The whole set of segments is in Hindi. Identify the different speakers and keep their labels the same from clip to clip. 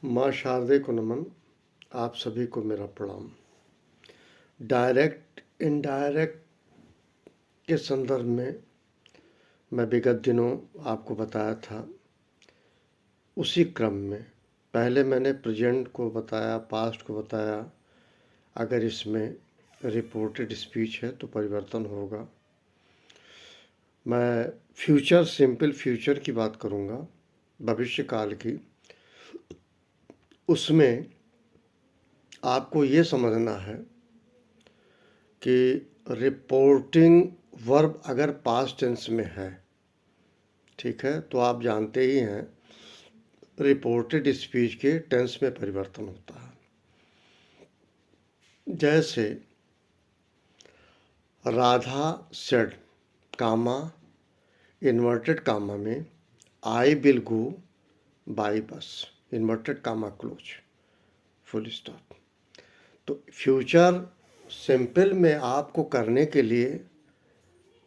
Speaker 1: माँ शारदे को नमन। आप सभी को मेरा प्रणाम। डायरेक्ट इनडायरेक्ट के संदर्भ में मैं विगत दिनों आपको बताया था। उसी क्रम में पहले मैंने प्रेजेंट को बताया, पास्ट को बताया। अगर इसमें रिपोर्टेड स्पीच है तो परिवर्तन होगा। मैं फ्यूचर, सिंपल फ्यूचर की बात करूँगा, भविष्य काल की। उसमें आपको ये समझना है कि रिपोर्टिंग वर्ब अगर पास्ट टेंस में है, ठीक है, तो आप जानते ही हैं रिपोर्टेड स्पीच के टेंस में परिवर्तन होता है। जैसे Radha said, comma, inverted comma में I will go by bus, inverted comma close, full stop. तो फ्यूचर सिंपल में आपको करने के लिए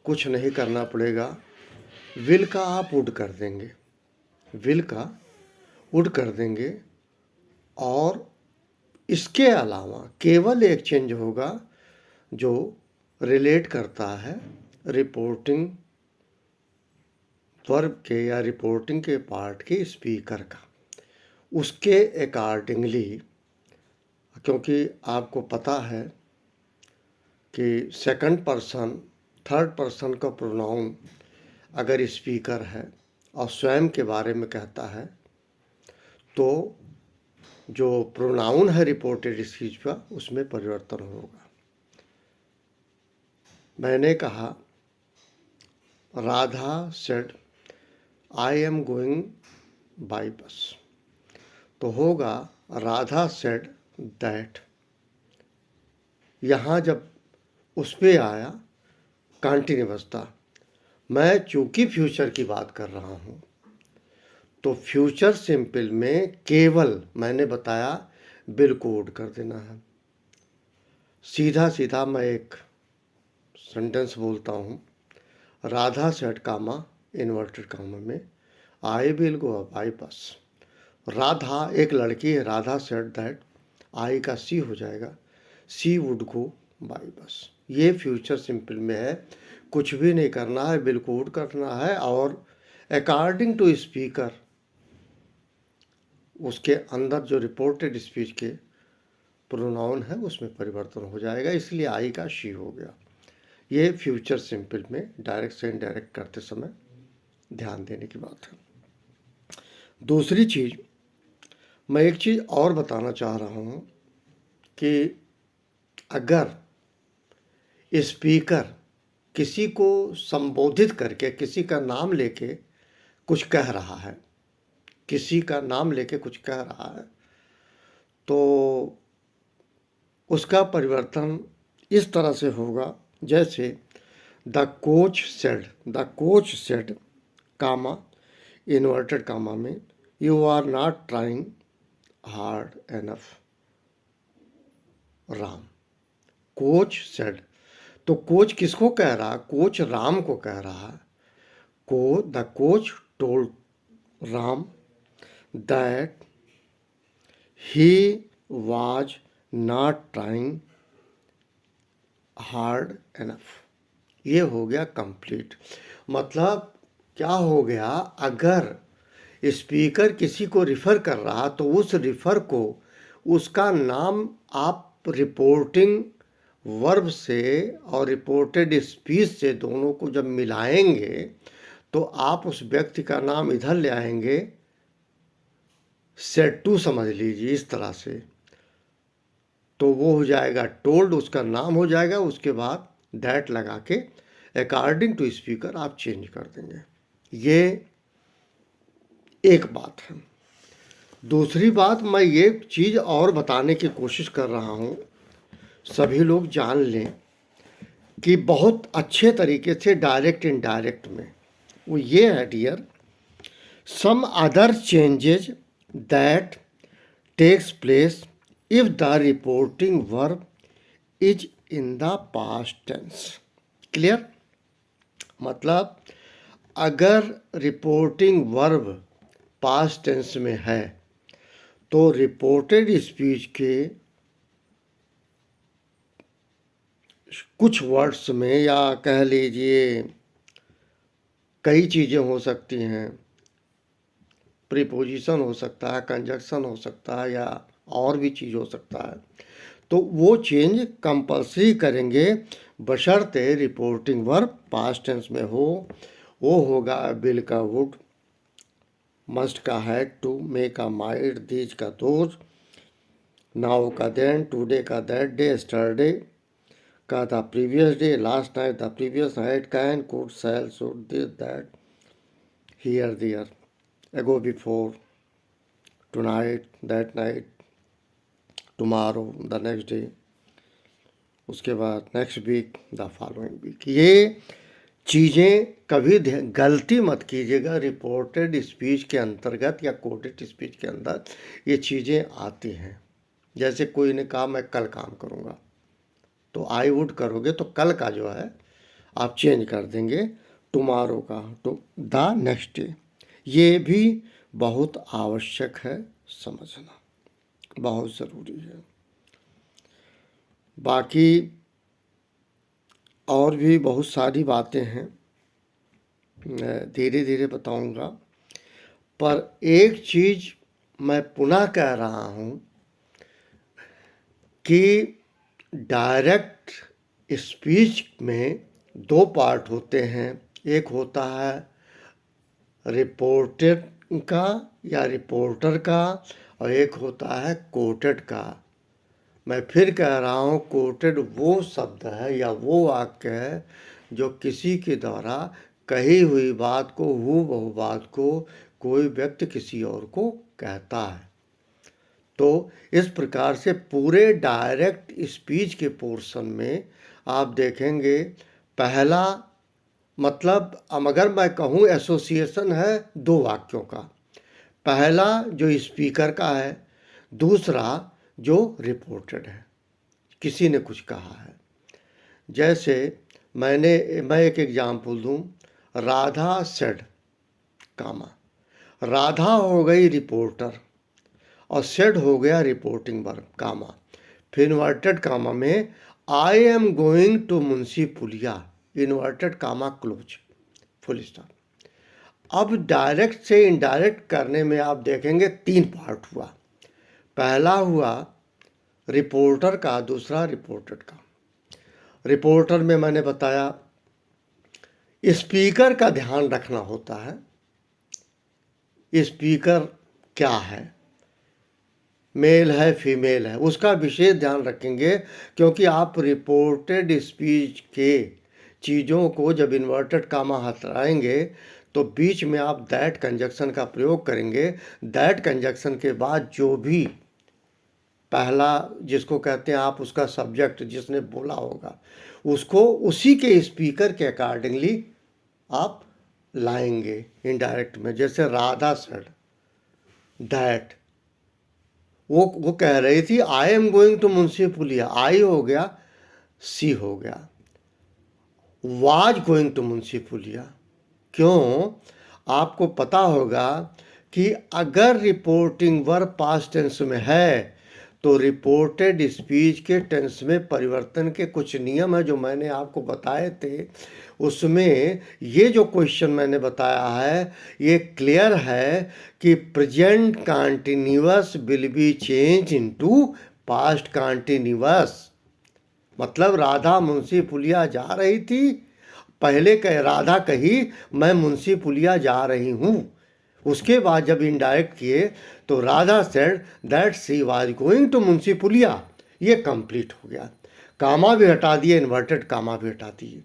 Speaker 1: कुछ नहीं करना पड़ेगा। विल का आप वुड कर देंगे, विल का वुड कर देंगे, और इसके अलावा केवल एक चेंज होगा जो रिलेट करता है रिपोर्टिंग वर्ब के या रिपोर्टिंग के पार्ट के स्पीकर का। उसके अकॉर्डिंगली, क्योंकि आपको पता है कि सेकंड पर्सन, थर्ड पर्सन का प्रोनाउन अगर स्पीकर है और स्वयं के बारे में कहता है तो जो प्रोनाउन है रिपोर्टेड स्पीच का, उसमें परिवर्तन होगा। मैंने कहा Radha said I am going by बस, तो होगा राधा सेड दैट। यहाँ जब उस पे आया कंटिन्यूअस था। मैं चूंकि फ्यूचर की बात कर रहा हूँ तो फ्यूचर सिंपल में केवल मैंने बताया विल को वुड कर देना है। सीधा सीधा मैं एक सेंटेंस बोलता हूँ, Radha said comma, inverted comma में आई विल गो बाय बस। राधा एक लड़की है, राधा सेड दैट, आई का सी हो जाएगा, सी वुड गो बाय बस। ये फ्यूचर सिंपल में है, कुछ भी नहीं करना है, विल को वुड करना है, और अकॉर्डिंग टू स्पीकर उसके अंदर जो रिपोर्टेड स्पीच के प्रोनाउन है उसमें परिवर्तन हो जाएगा, इसलिए आई का शी हो गया। ये फ्यूचर सिंपल में डायरेक्ट से इनडायरेक्ट करते समय ध्यान देने की बात है। दूसरी चीज़, मैं एक चीज़ और बताना चाह रहा हूँ कि अगर स्पीकर किसी को संबोधित करके, किसी का नाम लेके कुछ कह रहा है, किसी का नाम लेके कुछ कह रहा है, तो उसका परिवर्तन इस तरह से होगा। जैसे the coach said comma, inverted comma में you are not trying hard enough Ram. Coach said, तो कोच किसको कह रहा है? कोच राम को कह रहा है। The coach told Ram that he was not trying hard enough. ये हो गया कंप्लीट। मतलब क्या हो गया, अगर स्पीकर किसी को रिफ़र कर रहा तो उस रिफ़र को, उसका नाम आप रिपोर्टिंग वर्ब से और रिपोर्टेड स्पीच से दोनों को जब मिलाएंगे तो आप उस व्यक्ति का नाम इधर ले आएंगे, सेड टू समझ लीजिए इस तरह से, तो वो हो जाएगा टोल्ड, उसका नाम हो जाएगा। उसके बाद दैट लगा के अकॉर्डिंग टू स्पीकर आप चेंज कर देंगे। ये एक बात है। दूसरी बात, मैं ये चीज़ और बताने की कोशिश कर रहा हूँ, सभी लोग जान लें कि बहुत अच्छे तरीके से डायरेक्ट इनडायरेक्ट में वो ये है dear, some other changes that takes place if the reporting verb is in the past tense. Clear? मतलब अगर रिपोर्टिंग वर्ब पास्ट टेंस में है तो रिपोर्टेड स्पीच के कुछ वर्ड्स में या कह लीजिए कई चीज़ें हो सकती हैं, प्रीपोजिशन हो सकता है, कंजक्शन हो सकता है या और भी चीज़ हो सकता है, तो वो चेंज कंपल्सरी करेंगे बशर्ते रिपोर्टिंग वर्ब पास्ट टेंस में हो। वो होगा बिल का वुड, मस्ट का हैड टू, मे का माइट, दीज का दोज, नाउ का देन, टुडे का दैट डे, यस्टरडे का the previous day, last night the previous night, can, could, shall, should, this, that, here, there, ago, before, tonight, that night, tomorrow, the next day, उसके बाद next week, the following week. ये चीज़ें कभी गलती मत कीजिएगा, रिपोर्टेड स्पीच के अंतर्गत या कोटेड स्पीच के अंदर ये चीज़ें आती हैं। जैसे कोई ने कहा मैं कल काम करूँगा, तो आई वुड करोगे तो कल का जो है आप चेंज कर देंगे टुमारो का टू द नेक्स्ट डे। ये भी बहुत आवश्यक है, समझना बहुत ज़रूरी है। बाकी और भी बहुत सारी बातें हैं, धीरे धीरे बताऊंगा, पर एक चीज़ मैं पुनः कह रहा हूँ कि डायरेक्ट स्पीच में दो पार्ट होते हैं। एक होता है रिपोर्टेड का या रिपोर्टर का, और एक होता है कोटेड का। मैं फिर कह रहा हूँ, कोटेड वो शब्द है या वो वाक्य है जो किसी के द्वारा कही हुई बात को, हूबहू बात को कोई व्यक्ति किसी और को कहता है। तो इस प्रकार से पूरे डायरेक्ट स्पीच के पोर्शन में आप देखेंगे, पहला मतलब अगर मैं कहूँ एसोसिएशन है दो वाक्यों का, पहला जो स्पीकर का है, दूसरा जो रिपोर्टेड है, किसी ने कुछ कहा है। जैसे मैं एक एग्जाम्पल दूँ, राधा सेड कामा, राधा हो गई रिपोर्टर और सेड हो गया रिपोर्टिंग वर्ब कामा, फिर इन्वर्टेड कामा में I am going to Munshi Pulia, inverted comma close, full stop. अब डायरेक्ट से इनडायरेक्ट करने में आप देखेंगे तीन पार्ट हुआ। पहला हुआ रिपोर्टर का, दूसरा रिपोर्टेड का। रिपोर्टर में मैंने बताया स्पीकर का ध्यान रखना होता है, स्पीकर क्या है, मेल है फीमेल है, उसका विशेष ध्यान रखेंगे, क्योंकि आप रिपोर्टेड स्पीच के चीज़ों को जब इन्वर्टेड कामा हटाएंगे तो बीच में आप दैट कंजक्शन का प्रयोग करेंगे। दैट कंजक्शन के बाद जो भी पहला जिसको कहते हैं आप, उसका सब्जेक्ट जिसने बोला होगा, उसको उसी के स्पीकर के अकॉर्डिंगली आप लाएंगे इनडायरेक्ट में। जैसे राधा सेड दैट, वो कह रही थी I am going to Munshi Puliya, आई हो गया सी हो गया, वाज गोइंग टू मुंशी पुलिया। क्यों? आपको पता होगा कि अगर रिपोर्टिंग वर्ब पास्ट टेंस में है तो रिपोर्टेड स्पीच के टेंस में परिवर्तन के कुछ नियम है जो मैंने आपको बताए थे। उसमें ये जो क्वेश्चन मैंने बताया है ये क्लियर है कि present continuous will be change into past continuous. मतलब राधा मुंशी पुलिया जा रही थी, पहले राधा कही मैं मुंशी पुलिया जा रही हूँ, उसके बाद जब इनडायरेक्ट किए तो Radha said that she was going to Munshi Puliya, ये कंप्लीट हो गया। कामा भी हटा दिए, इन्वर्टेड कामा भी हटा दिए।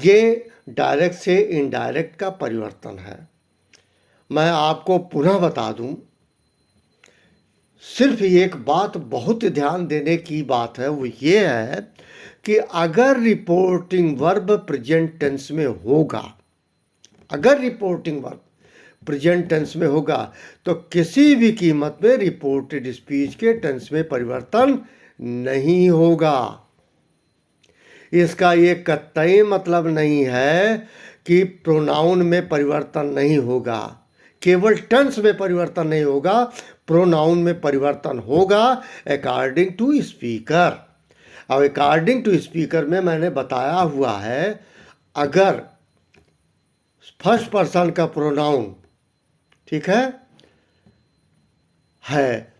Speaker 1: ये डायरेक्ट से इनडायरेक्ट का परिवर्तन है। मैं आपको पुनः बता दूं, सिर्फ एक बात बहुत ध्यान देने की बात है, वो ये है कि अगर रिपोर्टिंग वर्ब प्रेजेंट टेंस में होगा, अगर रिपोर्टिंग वर्ब प्रेजेंट टेंस में होगा तो किसी भी कीमत में रिपोर्टेड स्पीच के टेंस में परिवर्तन नहीं होगा। इसका ये कतई मतलब नहीं है कि प्रोनाउन में परिवर्तन नहीं होगा, केवल टेंस में परिवर्तन नहीं होगा, प्रोनाउन में परिवर्तन होगा अकॉर्डिंग टू स्पीकर। अब अकॉर्डिंग टू स्पीकर में मैंने बताया हुआ है, अगर फर्स्ट पर्सन का प्रोनाउन ठीक है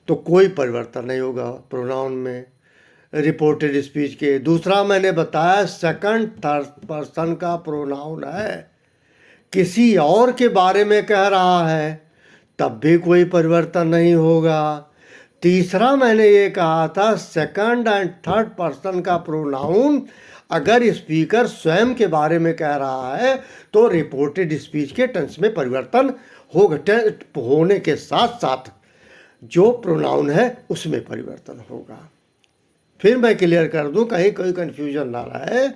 Speaker 1: तो कोई परिवर्तन नहीं होगा प्रोनाउन में रिपोर्टेड स्पीच के। दूसरा मैंने बताया सेकंड थर्ड पर्सन का प्रोनाउन है, किसी और के बारे में कह रहा है तब भी कोई परिवर्तन नहीं होगा। तीसरा मैंने ये कहा था सेकंड एंड थर्ड पर्सन का प्रोनाउन अगर स्पीकर स्वयं के बारे में कह रहा है तो रिपोर्टेड स्पीच के टेंस में परिवर्तन होगा, होने के साथ साथ जो प्रोनाउन है उसमें परिवर्तन होगा। फिर मैं क्लियर कर दूं, कहीं कोई कंफ्यूजन ना रहे,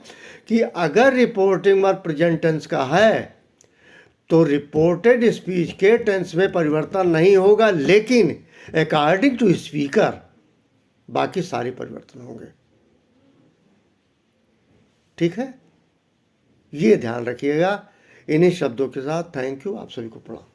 Speaker 1: कि अगर रिपोर्टिंग वर्ब प्रेजेंट टेंस का है तो रिपोर्टेड स्पीच के टेंस में परिवर्तन नहीं होगा, लेकिन अकॉर्डिंग टू स्पीकर बाकी सारे परिवर्तन होंगे। ठीक है, ये ध्यान रखिएगा। इन्हीं शब्दों के साथ थैंक यू, आप सभी को प्रणाम।